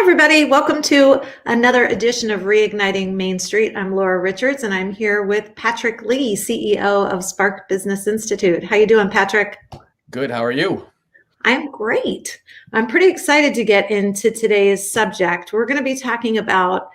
everybody. Welcome to another edition of Reigniting Main Street. I'm Laura Richards, and I'm here with Patrick Lee, CEO of Spark Business Institute. How you doing, Patrick? Good. How are you? I'm great. I'm pretty excited to get into today's subject. We're going to be talking about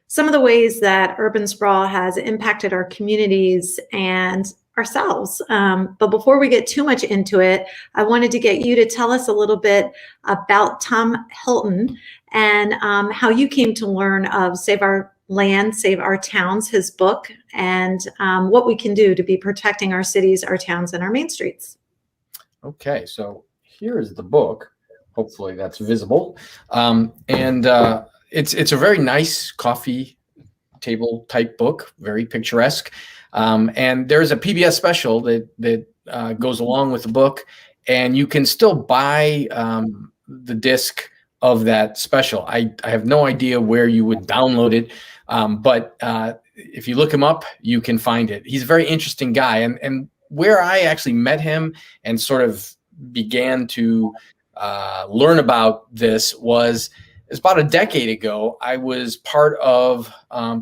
some of the ways that urban sprawl has impacted our communities and ourselves. But before we get too much into it, I wanted to get you to tell us a little bit about Tom Hilton and how you came to learn of Save Our Land, Save Our Towns, his book, and what we can do to be protecting our cities, our towns, and our main streets. Okay, so here is the book. Hopefully that's visible. It's a very nice coffee table type book, very picturesque. And there's a PBS special that goes along with the book, and you can still buy the disc of that special. I have no idea where you would download it, but if you look him up, you can find it. He's a very interesting guy, and where I actually met him and sort of began to learn about this was about a decade ago. I was part of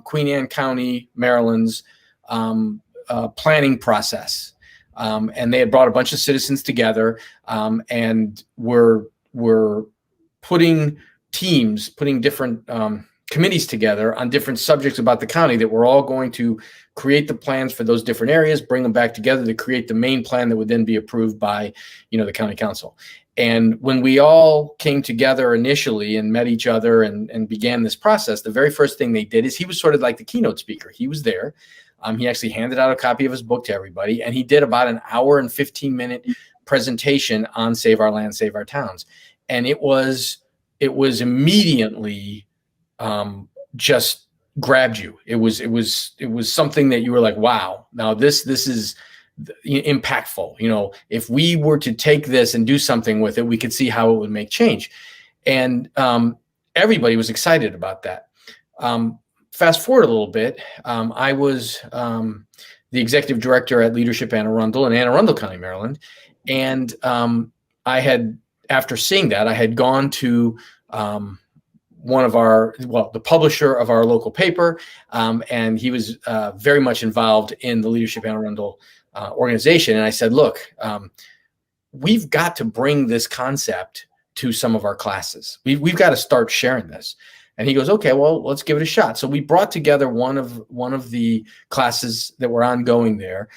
Queen Anne County, Maryland's planning process, and they had brought a bunch of citizens together, and were putting different committees together on different subjects about the county that were all going to create the plans for those different areas, bring them back together to create the main plan that would then be approved by, the county council. And when we all came together initially and met each other and began this process, the very first thing they did is he was sort of like the keynote speaker. He was there. He actually handed out a copy of his book to everybody, and he did about an hour and 15-minute presentation on Save Our Land, Save Our Towns. And it was immediately just grabbed you. It was something that you were like, wow, now this is impactful. If we were to take this and do something with it, we could see how it would make change. And everybody was excited about that. Fast forward a little bit, I was the executive director at Leadership Anne Arundel in Anne Arundel County, Maryland. And after seeing that, I had gone to the publisher of our local paper, and he was very much involved in the Leadership Anne Arundel organization. And I said, look, we've got to bring this concept to some of our classes. We've got to start sharing this. And he goes, okay, well, let's give it a shot. So we brought together one of the classes that were ongoing there,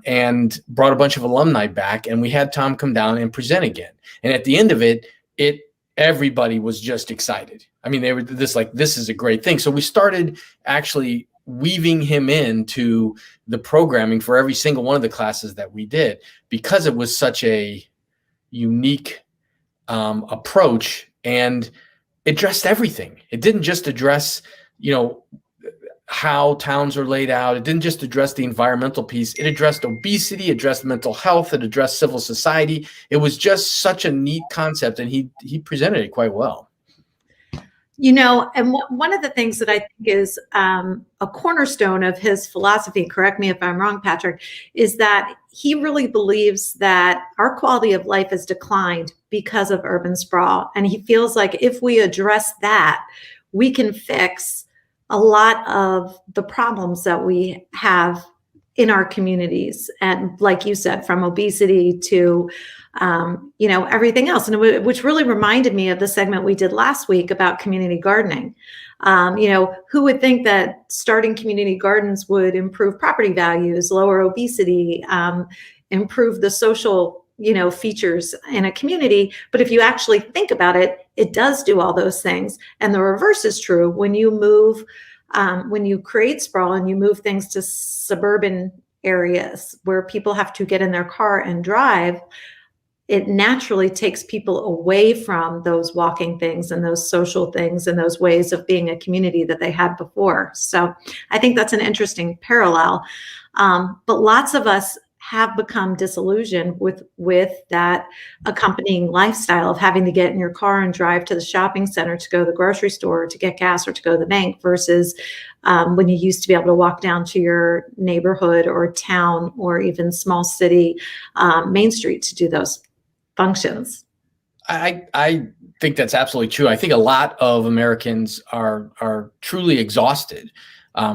and brought a bunch of alumni back, and we had Tom come down and present again. And at the end of it, everybody was just excited. I mean, they were this is a great thing. So we started actually weaving him into the programming for every single one of the classes that we did, because it was such a unique approach, and it addressed everything. It didn't just address, how towns are laid out. It didn't just address the environmental piece. It addressed obesity, addressed mental health, it addressed civil society. It was just such a neat concept, and he presented it quite well. And one of the things that I think is a cornerstone of his philosophy, correct me if I'm wrong, Patrick, is that he really believes that our quality of life has declined because of urban sprawl. And he feels like if we address that, we can fix a lot of the problems that we have in our communities. And like you said, from obesity to, everything else. And which really reminded me of the segment we did last week about community gardening. Who would think that starting community gardens would improve property values, lower obesity, improve the social features in a community. But if you actually think about it, it does do all those things. And the reverse is true. When you move, when you create sprawl and you move things to suburban areas where people have to get in their car and drive, it naturally takes people away from those walking things and those social things and those ways of being a community that they had before. So I think that's an interesting parallel. But lots of us have become disillusioned with that accompanying lifestyle of having to get in your car and drive to the shopping center to go to the grocery store or to get gas or to go to the bank versus when you used to be able to walk down to your neighborhood or town or even small city main street to do those functions. I think that's absolutely true. I think a lot of Americans are truly exhausted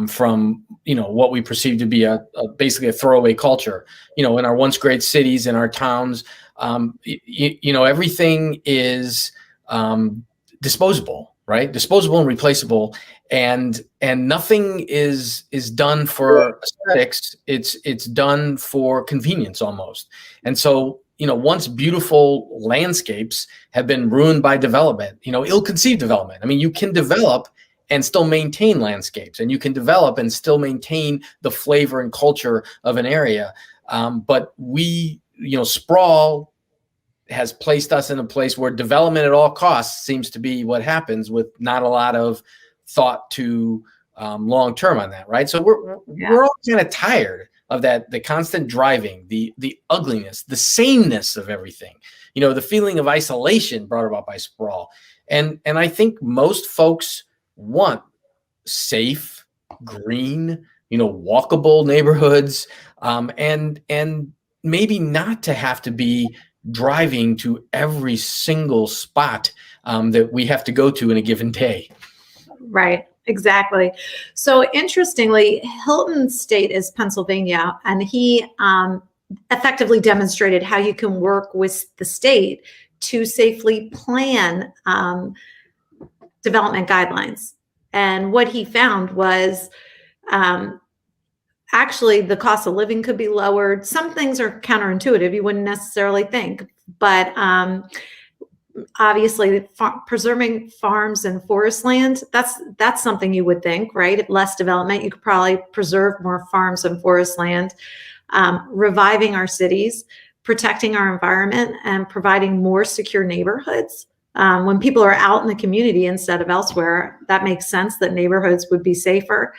from what we perceive to be basically a throwaway culture. In our once great cities, in our towns, everything is disposable, right? Disposable and replaceable, and nothing is done for aesthetics. It's done for convenience almost. And so once beautiful landscapes have been ruined by development, ill-conceived development. I mean, you can develop and still maintain landscapes, and you can develop and still maintain the flavor and culture of an area. But sprawl has placed us in a place where development at all costs seems to be what happens, with not a lot of thought to long term on that, right? So we're all kind of tired of that, the constant driving, the ugliness, the sameness of everything, the feeling of isolation brought about by sprawl. And I think most folks want safe, green, walkable neighborhoods, and maybe not to have to be driving to every single spot that we have to go to in a given day. Right. Exactly. So interestingly, Hilton's state is Pennsylvania, and he effectively demonstrated how you can work with the state to safely plan development guidelines. And what he found was actually the cost of living could be lowered. Some things are counterintuitive, you wouldn't necessarily think, but obviously preserving farms and forest land, that's something you would think, right? Less development, you could probably preserve more farms and forest land. Reviving our cities, protecting our environment, and providing more secure neighborhoods. When people are out in the community instead of elsewhere, that makes sense that neighborhoods would be safer.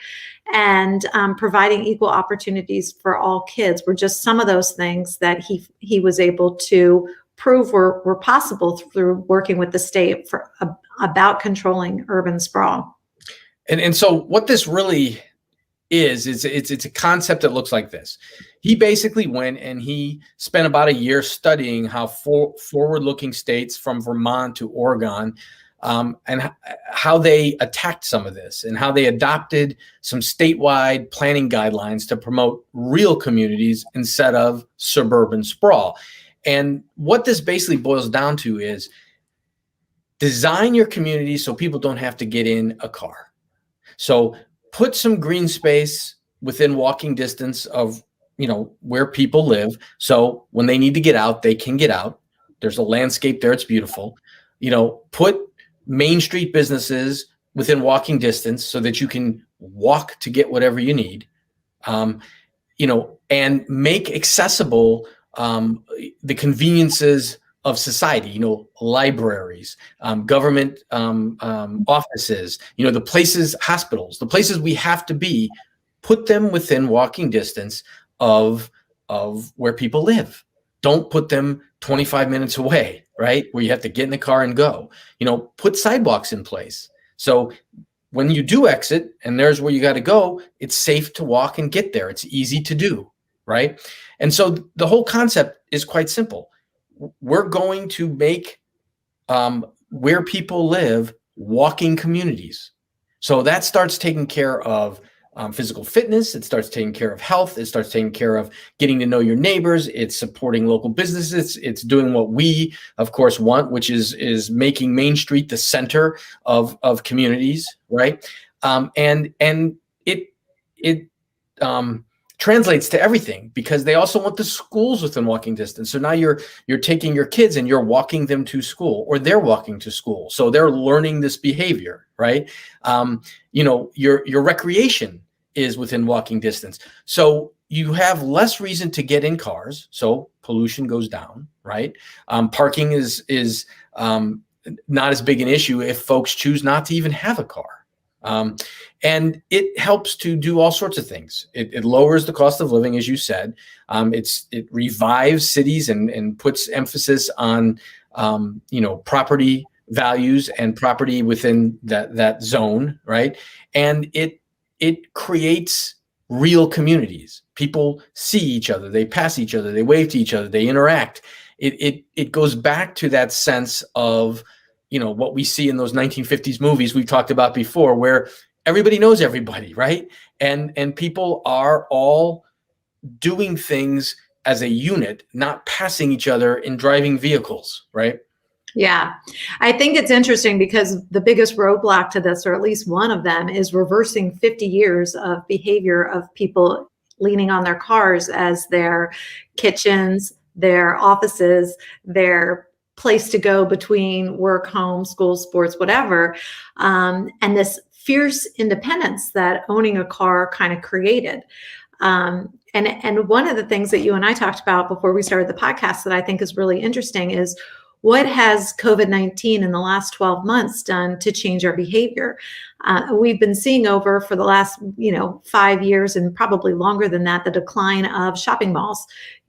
And providing equal opportunities for all kids were just some of those things that he was able to prove were possible through working with the state about controlling urban sprawl. And so what this really is it's a concept that looks like this. He basically went and he spent about a year studying how forward-looking states from Vermont to Oregon and how they attacked some of this, and how they adopted some statewide planning guidelines to promote real communities instead of suburban sprawl. And what this basically boils down to is design your community so people don't have to get in a car. So put some green space within walking distance of, where people live. So when they need to get out, they can get out. There's a landscape there. It's beautiful. Put Main Street businesses within walking distance so that you can walk to get whatever you need, and make accessible the conveniences of society, libraries, government offices, the places, hospitals, the places we have to be, put them within walking distance of where people live. Don't put them 25 minutes away, right? Where you have to get in the car and go. Put sidewalks in place. So when you do exit and there's where you got to go, it's safe to walk and get there. It's easy to do, right? And so the whole concept is quite simple. We're going to make where people live walking communities. So that starts taking care of physical fitness. It starts taking care of health. It starts taking care of getting to know your neighbors. It's supporting local businesses. It's doing what we, of course, want, which is making Main Street the center of communities, right? And it translates to everything, because they also want the schools within walking distance. So now you're taking your kids and you're walking them to school, or they're walking to school. So they're learning this behavior, right? Your recreation is within walking distance. So you have less reason to get in cars. So pollution goes down, right? Parking is not as big an issue if folks choose not to even have a car. And it helps to do all sorts of things. It lowers the cost of living, as you said. It revives cities and puts emphasis on, property values and property within that zone, right? And it creates real communities. People see each other, they pass each other, they wave to each other, they interact. It goes back to that sense of, what we see in those 1950s movies we've talked about before, where everybody knows everybody, right? And people are all doing things as a unit, not passing each other in driving vehicles, right? Yeah, I think it's interesting because the biggest roadblock to this, or at least one of them, is reversing 50 years of behavior of people leaning on their cars as their kitchens, their offices, their place to go between work, home, school, sports, whatever. And this fierce independence that owning a car kind of created. And one of the things that you and I talked about before we started the podcast that I think is really interesting is, what has COVID-19 in the last 12 months done to change our behavior? We've been seeing over for the last 5 years, and probably longer than that, the decline of shopping malls.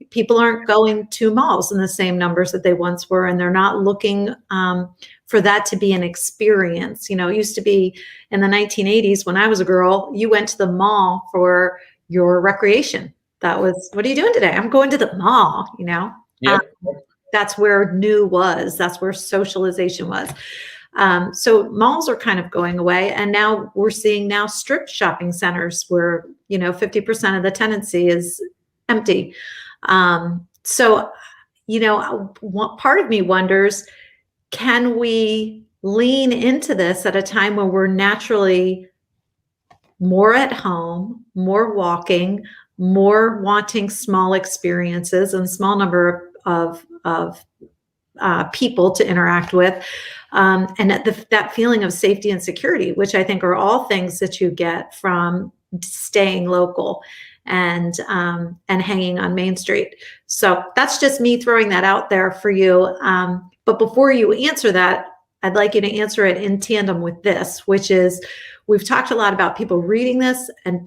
People aren't going to malls in the same numbers that they once were, and they're not looking for that to be an experience. It used to be in the 1980s when I was a girl, you went to the mall for your recreation. That was, what are you doing today? I'm going to the mall, Yeah. That's where new was. That's where socialization was. So malls are kind of going away. And now we're seeing strip shopping centers where, 50% of the tenancy is empty. So, part of me wonders, can we lean into this at a time when we're naturally more at home, more walking, more wanting small experiences and small number of people to interact with, and that feeling of safety and security, which I think are all things that you get from staying local and hanging on Main Street. So that's just me throwing that out there for you. But before you answer that, I'd like you to answer it in tandem with this, which is, we've talked a lot about people reading this and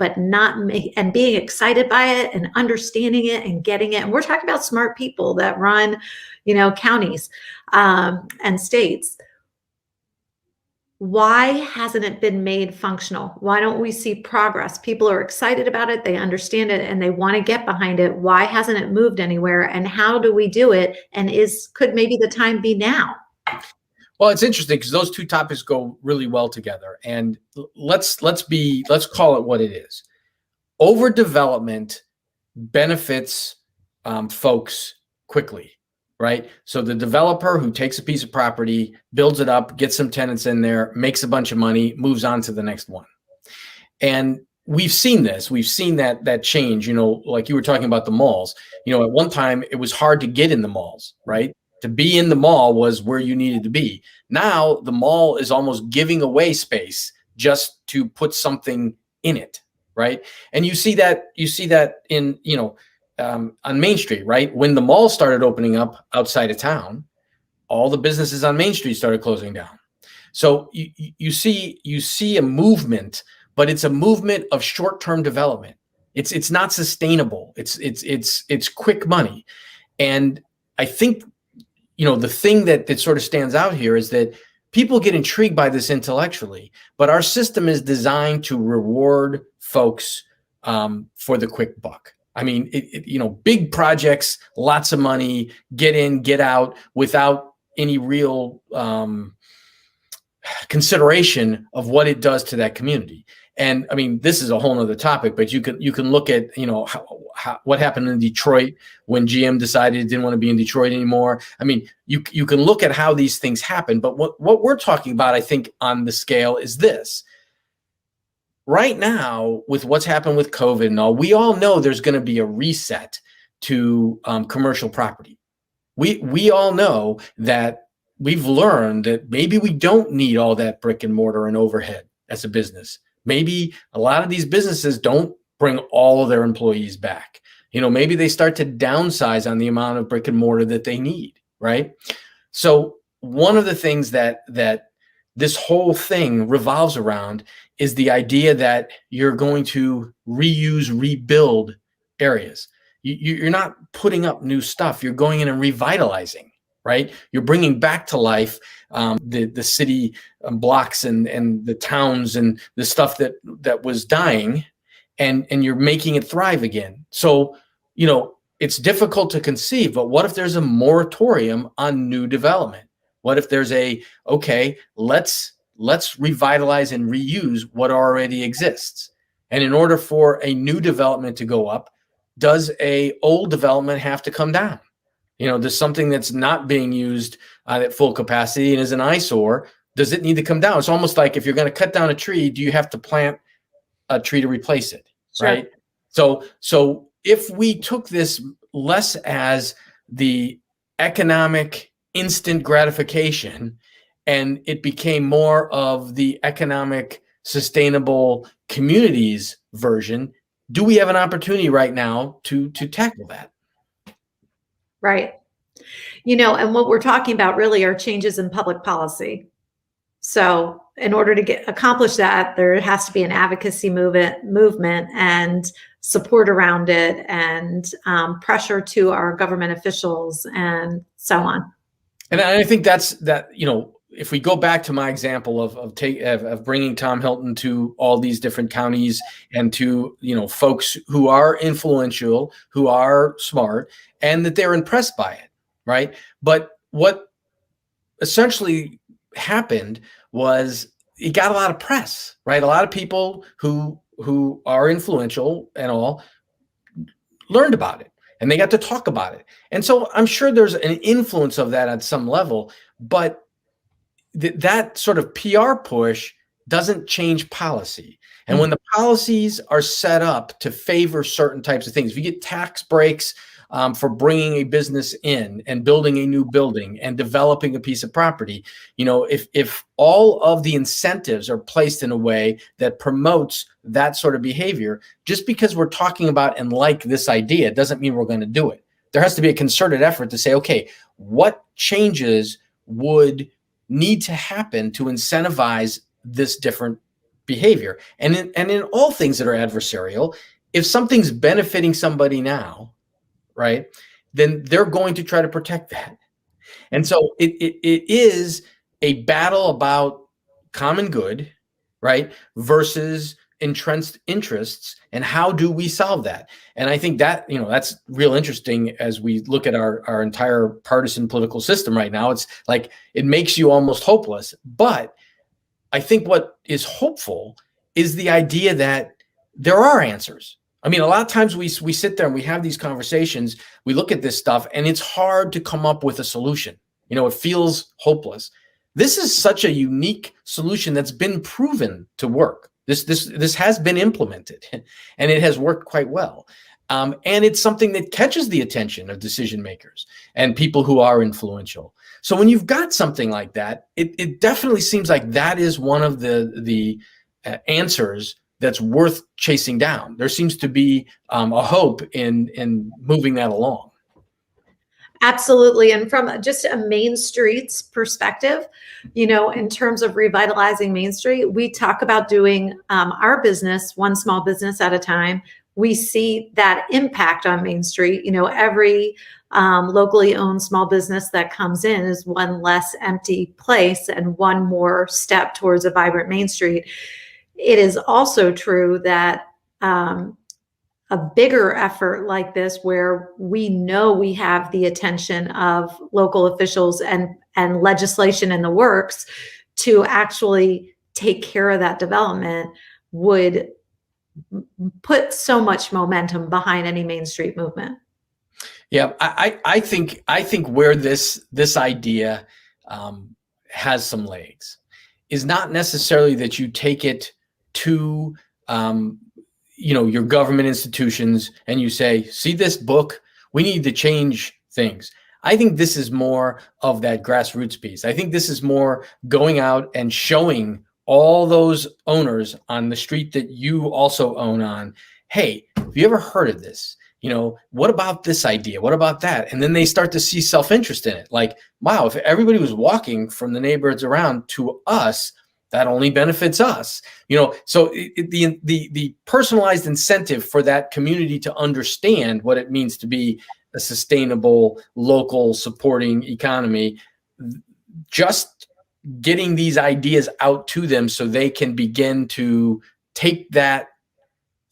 being excited by it and understanding it and getting it. And we're talking about smart people that run, counties and states. Why hasn't it been made functional? Why don't we see progress? People are excited about it, they understand it, and they want to get behind it. Why hasn't it moved anywhere? And how do we do it? And could maybe the time be now? Well, it's interesting because those two topics go really well together. And let's call it what it is. Overdevelopment benefits folks quickly, right? So the developer who takes a piece of property, builds it up, gets some tenants in there, makes a bunch of money, moves on to the next one. And we've seen this. We've seen that change. Like you were talking about the malls. At one time it was hard to get in the malls, right? To be in the mall was where you needed to be. Now the mall is almost giving away space just to put something in it, right? And you see that in on Main Street, right? When the mall started opening up outside of town, all the businesses on Main Street started closing down. So you see a movement, but it's a movement of short-term development. It's not sustainable. It's quick money, and I think, the thing that sort of stands out here is that people get intrigued by this intellectually, but our system is designed to reward folks for the quick buck. I mean, big projects, lots of money, get in, get out, without any real consideration of what it does to that community. And I mean, this is a whole nother topic, but you can look at, what happened in Detroit when GM decided it didn't want to be in Detroit anymore. I mean, you can look at how these things happen, but what we're talking about, I think, on the scale is this. Right now, with what's happened with COVID and all, we all know there's going to be a reset to commercial property. We all know that we've learned that maybe we don't need all that brick and mortar and overhead as a business. Maybe a lot of these businesses don't bring all of their employees back. Maybe they start to downsize on the amount of brick and mortar that they need, right? So one of the things that this whole thing revolves around is the idea that you're going to rebuild areas. You're not putting up new stuff. You're going in and revitalizing, right? You're bringing back to life the city blocks and the towns and the stuff that was dying, and you're making it thrive again. So, it's difficult to conceive, but what if there's a moratorium on new development? What if there's okay, let's revitalize and reuse what already exists. And in order for a new development to go up, does a old development have to come down? There's something that's not being used at full capacity and is an eyesore. Does it need to come down? It's almost like if you're going to cut down a tree, do you have to plant a tree to replace it? Sure. Right. So if we took this less as the economic instant gratification and it became more of the economic sustainable communities version, do we have an opportunity right now to tackle that? Right. And what we're talking about really are changes in public policy. So in order to accomplish that, there has to be an advocacy movement and support around it, and pressure to our government officials and so on. And I think that, if we go back to my example of bringing Tom Hilton to all these different counties and to, folks who are influential, who are smart, and that they're impressed by it, right? But what essentially happened was it got a lot of press, right? A lot of people who are influential and all learned about it, and they got to talk about it. And so I'm sure there's an influence of that at some level, but that sort of PR push doesn't change policy. And when the policies are set up to favor certain types of things, if you get tax breaks for bringing a business in and building a new building and developing a piece of property, if all of the incentives are placed in a way that promotes that sort of behavior, just because we're talking about and like this idea doesn't mean we're going to do it. There has to be a concerted effort to say, okay, what changes would need to happen to incentivize this different behavior? And in all things that are adversarial, if something's benefiting somebody now, right, then they're going to try to protect that. And so it is a battle about common good, right, versus entrenched interests, and how do we solve that? And I think that, that's real interesting as we look at our entire partisan political system right now. It's like it makes you almost hopeless. But I think what is hopeful is the idea that there are answers. I mean, a lot of times we sit there and we have these conversations, we look at this stuff, and it's hard to come up with a solution. It feels hopeless. This is such a unique solution that's been proven to work. This has been implemented, and it has worked quite well. And it's something that catches the attention of decision makers and people who are influential. So when you've got something like that, it definitely seems like that is one of the answers that's worth chasing down. There seems to be a hope in moving that along. Absolutely. And from just a Main Street's perspective, in terms of revitalizing Main Street, we talk about doing our business one small business at a time. We see that impact on Main Street. Every locally owned small business that comes in is one less empty place and one more step towards a vibrant Main Street. It is also true that a bigger effort like this, where we know we have the attention of local officials and legislation in the works to actually take care of that development, would put so much momentum behind any Main Street movement. Yeah, I think where this idea has some legs is not necessarily that you take it to your government institutions and you say, see this book, we need to change things. I think this is more of that grassroots piece. I think this is more going out and showing all those owners on the street that you also own on, hey, have you ever heard of this? What about this idea? What about that? And then they start to see self-interest in it. Like, wow, if everybody was walking from the neighborhoods around to us, that only benefits us. So the personalized incentive for that community to understand what it means to be a sustainable, local, supporting economy, just getting these ideas out to them so they can begin to take that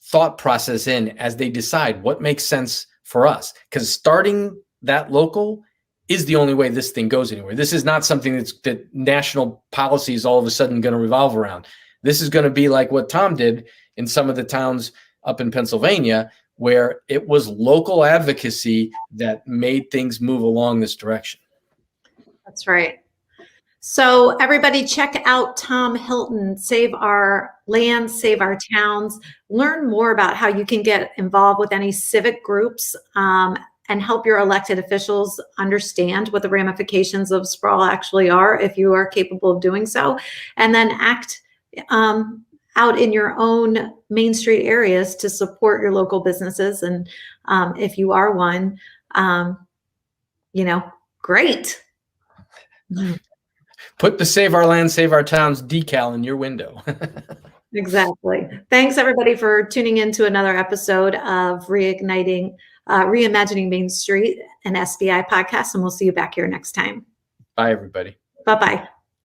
thought process in as they decide what makes sense for us. Because starting that local is the only way this thing goes anywhere. This is not something that national policy is all of a sudden going to revolve around. This is going to be like what Tom did in some of the towns up in Pennsylvania, where it was local advocacy that made things move along this direction. That's right. So everybody check out Tom Hilton, Save Our Land, Save Our Towns. Learn more about how you can get involved with any civic groups and help your elected officials understand what the ramifications of sprawl actually are, if you are capable of doing so, and then act out in your own Main Street areas to support your local businesses. And if you are one, great. Put the Save Our Land, Save Our Towns decal in your window. Exactly. Thanks, everybody, for tuning in to another episode of Reimagining Main Street, an SBI podcast, and we'll see you back here next time. Bye, everybody. Bye-bye.